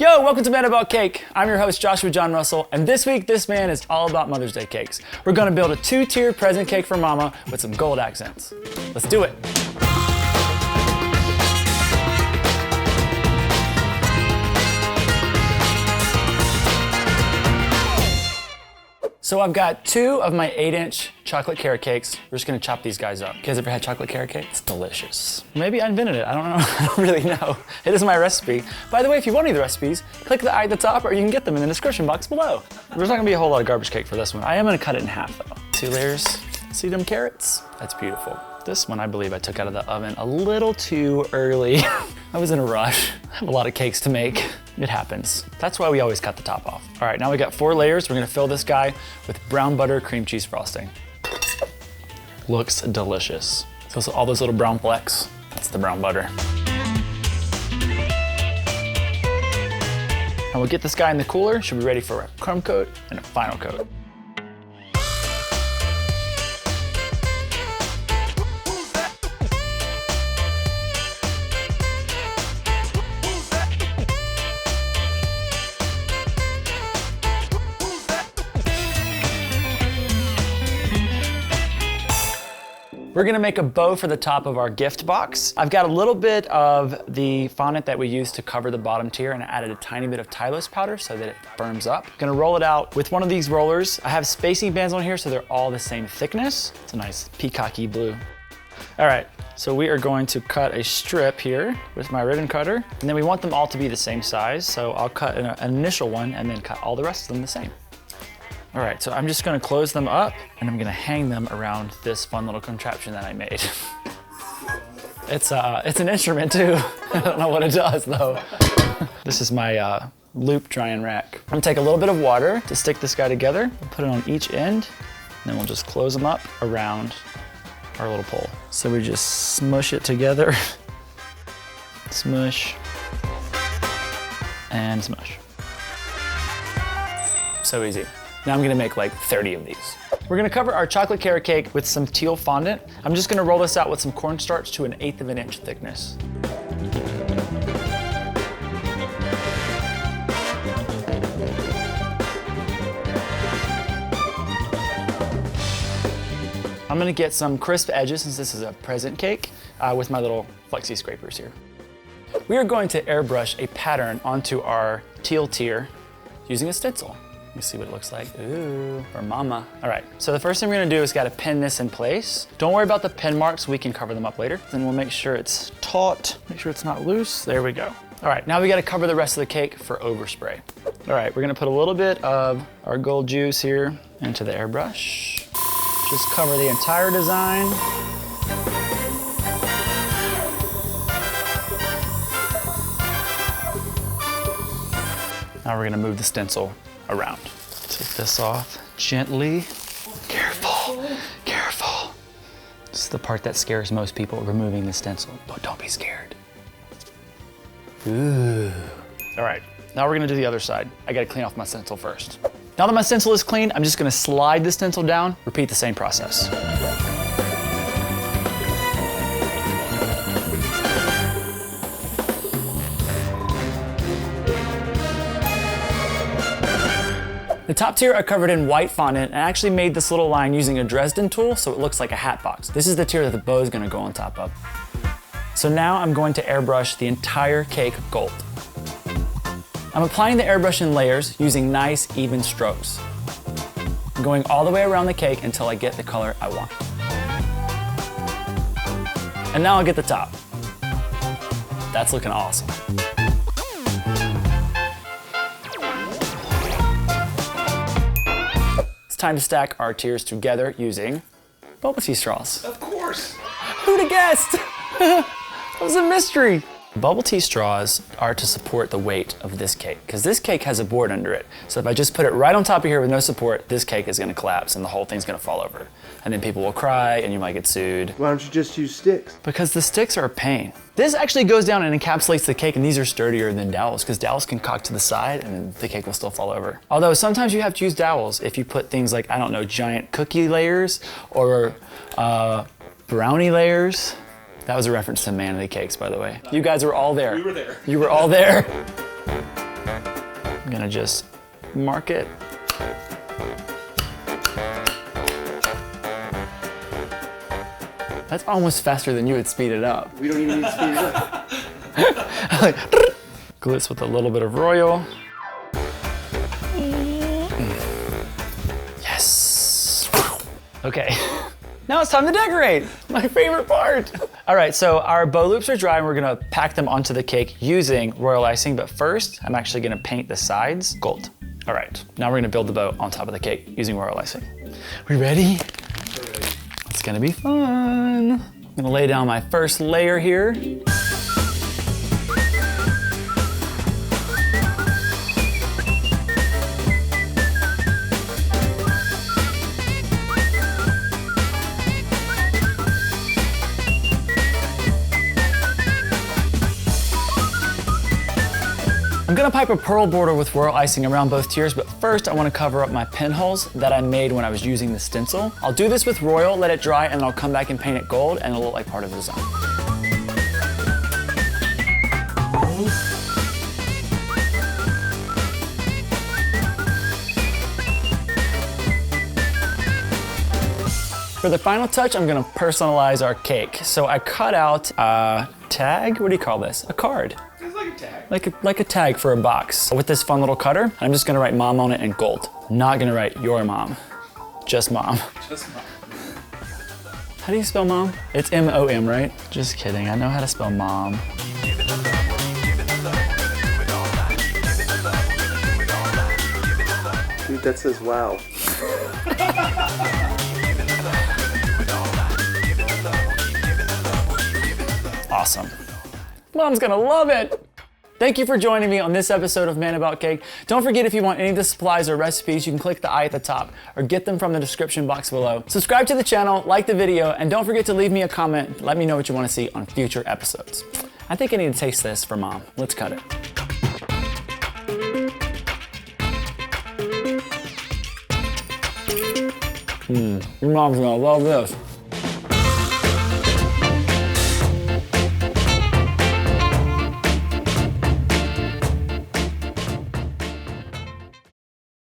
Yo, welcome to Man About Cake. I'm your host, Joshua John Russell, and this week, this man is all about Mother's Day cakes. We're gonna build a 2-tier present cake for Mama with some gold accents. Let's do it. So I've got 2 of my 8-inch chocolate carrot cakes. We're just gonna chop these guys up. You guys ever had chocolate carrot cake? It's delicious. Maybe I invented it, I don't know, I don't really know. It is my recipe. By the way, if you want any of the recipes, click the I at the top or you can get them in the description box below. There's not gonna be a whole lot of garbage cake for this one. I am gonna cut it in half though. 2 layers, see them carrots? That's beautiful. This one I believe I took out of the oven a little too early. I was in a rush. I have a lot of cakes to make. It happens. That's why we always cut the top off. All right, now we got 4 layers. We're gonna fill this guy with brown butter cream cheese frosting. Looks delicious. So all those little brown flecks, that's the brown butter. And we'll get this guy in the cooler. Should be ready for a crumb coat and a final coat. We're gonna make a bow for the top of our gift box. I've got a little bit of the fondant that we use to cover the bottom tier, and I added a tiny bit of Tylose powder so that it firms up. Gonna roll it out with one of these rollers. I have spacing bands on here so they're all the same thickness. It's a nice peacocky blue. All right, so we are going to cut a strip here with my ribbon cutter, and then we want them all to be the same size, so I'll cut an initial one and then cut all the rest of them the same. All right, so I'm just gonna close them up and I'm gonna hang them around this fun little contraption that I made. It's an instrument too. I don't know what it does though. This is my loop drying rack. I'm gonna take a little bit of water to stick this guy together. We'll put it on each end, and then we'll just close them up around our little pole. So we just smush it together. Smush, and smush. So easy. Now I'm gonna make like 30 of these. We're gonna cover our chocolate carrot cake with some teal fondant. I'm just gonna roll this out with some cornstarch to 1/8 of an inch thickness. I'm gonna get some crisp edges since this is a present cake with my little flexi scrapers here. We are going to airbrush a pattern onto our teal tier using a stencil. Let me see what it looks like. Ooh, for Mama. All right, so the first thing we're gonna do is gotta pin this in place. Don't worry about the pin marks, we can cover them up later. Then we'll make sure it's taut, make sure it's not loose. There we go. All right, now we gotta cover the rest of the cake for overspray. All right, we're gonna put a little bit of our gold juice here into the airbrush. Just cover the entire design. Now we're gonna move the stencil around. Take this off gently. Careful, careful. This is the part that scares most people, removing the stencil, but don't be scared. Ooh. All right, now we're gonna do the other side. I gotta clean off my stencil first. Now that my stencil is clean, I'm just gonna slide the stencil down, repeat the same process. The top tier I covered in white fondant and I actually made this little line using a Dresden tool so it looks like a hat box. This is the tier that the bow is gonna go on top of. So now I'm going to airbrush the entire cake gold. I'm applying the airbrush in layers using nice, even strokes. I'm going all the way around the cake until I get the color I want. And now I'll get the top. That's looking awesome. Time to stack our tiers together using bubble tea straws. Of course. Who'd have guessed? It was a mystery. Bubble tea straws are to support the weight of this cake because this cake has a board under it. So if I just put it right on top of here with no support, this cake is gonna collapse and the whole thing's gonna fall over. And then people will cry and you might get sued. Why don't you just use sticks? Because the sticks are a pain. This actually goes down and encapsulates the cake, and these are sturdier than dowels because dowels can cock to the side and the cake will still fall over. Although sometimes you have to use dowels if you put things like, I don't know, giant cookie layers or brownie layers. That was a reference to Man of the Cakes, by the way. You guys were all there. We were there. You were all there. gonna just mark it. That's almost faster than you would speed it up. We don't even need to speed it up. Like, glue this with a little bit of royal. Yes. Okay. Now it's time to decorate. My favorite part. All right, so our bow loops are dry and we're gonna pack them onto the cake using royal icing, but first I'm actually gonna paint the sides gold. All right, now we're gonna build the bow on top of the cake using royal icing. We ready? It's gonna be fun. I'm gonna lay down my first layer here. I'm gonna pipe a pearl border with royal icing around both tiers, but first I wanna cover up my pinholes that I made when I was using the stencil. I'll do this with royal, let it dry, and then I'll come back and paint it gold, and it'll look like part of the design. For the final touch, I'm gonna personalize our cake. So I cut out a tag, what do you call this? A card. It's like a tag. Like a tag for a box with this fun little cutter. I'm just gonna write mom on it in gold. I'm not gonna write your mom, just mom. Just mom. How do you spell mom? It's M-O-M, right? Just kidding, I know how to spell mom. Dude, that says wow. Awesome. Mom's gonna love it. Thank you for joining me on this episode of Man About Cake. Don't forget, if you want any of the supplies or recipes, you can click the I at the top or get them from the description box below. Subscribe to the channel, like the video, and don't forget to leave me a comment. Let me know what you want to see on future episodes. I think I need to taste this for Mom. Let's cut it. Your mom's gonna love this.